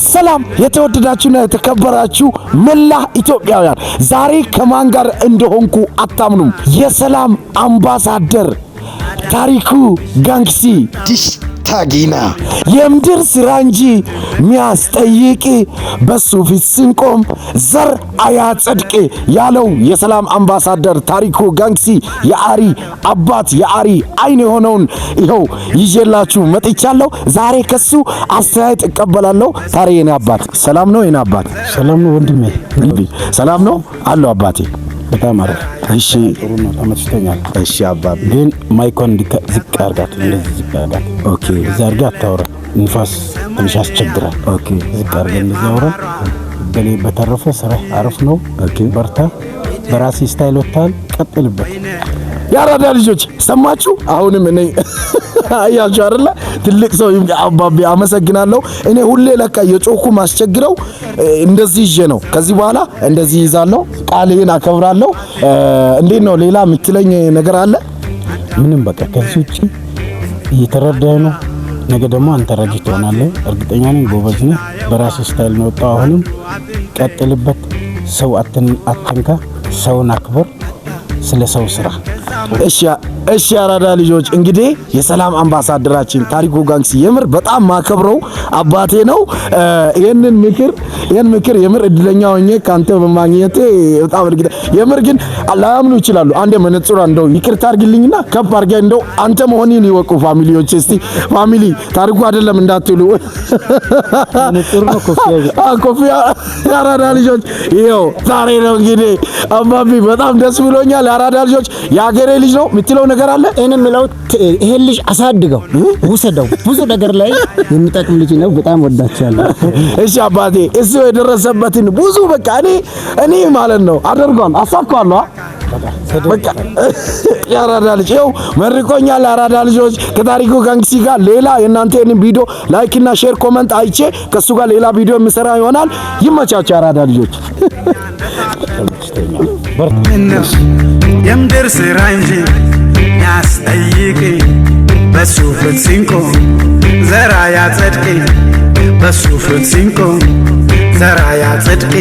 ሰላም የተወደዳችሁና የተከበራችሁ መላ ኢትዮጵያውያን፣ ዛሬ ከማን ጋር እንደሆንኩ አታምኑም። የሰላም አምባሳደር ታሪኩ ጋንግሲ ታጊና የምድር ስራ እንጂ ሚያስጠይቅ በሱ ፊት ስንቆም ዘር አያጸድቅ ያለው የሰላም አምባሳደር ታሪኩ ጋንግሲ የአሪ አባት የአሪ አይን የሆነውን ይኸው ይዤላችሁ መጥቻለሁ። ዛሬ ከሱ አስተያየት እቀበላለሁ። ታሪ የኔ አባት ሰላም ነው? የኔ አባት ሰላም ነው ወንድሜ? ሰላም ነው አለው አባቴ። በጣም አሪፍ። እሺ ተመችቶኛል። እሺ አባባ ግን ማይኮን ዝቅ አድርጋት፣ እንደዚህ ዝቅ አድርጋት። ኦኬ። እዛ አድርጋ አታውራ፣ ንፋስ ትንሽ ያስቸግራል። ኦኬ። ዝቅ አድርጋ እንደዚህ አውራ። በተረፈ ስራ አሪፍ ነው። ኦኬ። በርታ። በራሴ ስታይል ወጣል፣ ቀጥልበት። ያራዳ ልጆች ሰማችሁ? አሁንም እኔ አያችሁ አይደለ? ትልቅ ሰው አባቤ አመሰግናለሁ። እኔ ሁሌ ለካ የጮኩ ማስቸግረው እንደዚህ ይዤ ነው። ከዚህ በኋላ እንደዚህ ይዛለሁ፣ ቃሌን አከብራለሁ። እንዴት ነው? ሌላ የምትለኝ ነገር አለ? ምንም በቃ ከዚህ ውጪ እየተረዳህ ነው። ነገ ደግሞ አንተ ረጅ ትሆናለህ። እርግጠኛ ነኝ። ጎበዝ ነህ። በራስ ስታይል ነው ወጣው። አሁንም ቀጥልበት። ሰው አትንካ፣ ሰውን አክብር። ስለ ሰው ስራ። እሺ አራዳ ልጆች፣ እንግዲህ የሰላም አምባሳደራችን ታሪኩ ጋንግሲ የምር በጣም ማከብረው አባቴ ነው። ይሄን ምክር የምር እድለኛ ሆኜ ካንተ በማግኘቴ በጣም እርግጠኛ። የምር ግን ላያምኑ ይችላሉ። አንዴ መነጽሯ እንደው ይቅርታ አድርግልኝና ከፍ አድርገህ እንደው አንተ መሆኔን ይወቁ ፋሚሊዎች። እስቲ ፋሚሊ ታሪኩ አይደለም እንዳትሉ። መነጽሩ ነው ኮፊያ። አራዳ ልጆች ይሄው ዛሬ ነው እንግዲህ አባቢ በጣም ደስ ብሎኛል። አራዳ ልጆች የአገሬ ልጅ ነው የምትለው ነገር አለ? እኔ የምለው ይሄን ልጅ አሳድገው ውሰደው፣ ብዙ ነገር ላይ የሚጠቅም ልጅ ነው። በጣም ወዳችኋለሁ። እሺ አባቴ፣ እሱ የደረሰበትን ብዙ በቃ እኔ ማለት ነው አደርጓል አሳካዋለሁ። በቃ ያራዳ ልጅ ይኸው መርቆኛል። አራዳ ልጆች ከታሪኩ ጋንግሲ ጋር ሌላ የእናንተን ቪዲዮ ላይክ እና ሼር ኮመንት አይቼ ከሱ ጋር ሌላ ቪዲዮ የምሰራ ይሆናል። ይመቻችሁ አራዳ ልጆች። የምድር ስራ እንጂ ያስጠይቅ በሱ ፊት ሲንቆም ዘራ ያጸድቅ በሱ ፊት ሲንቆም ዘራ ያጸድቅ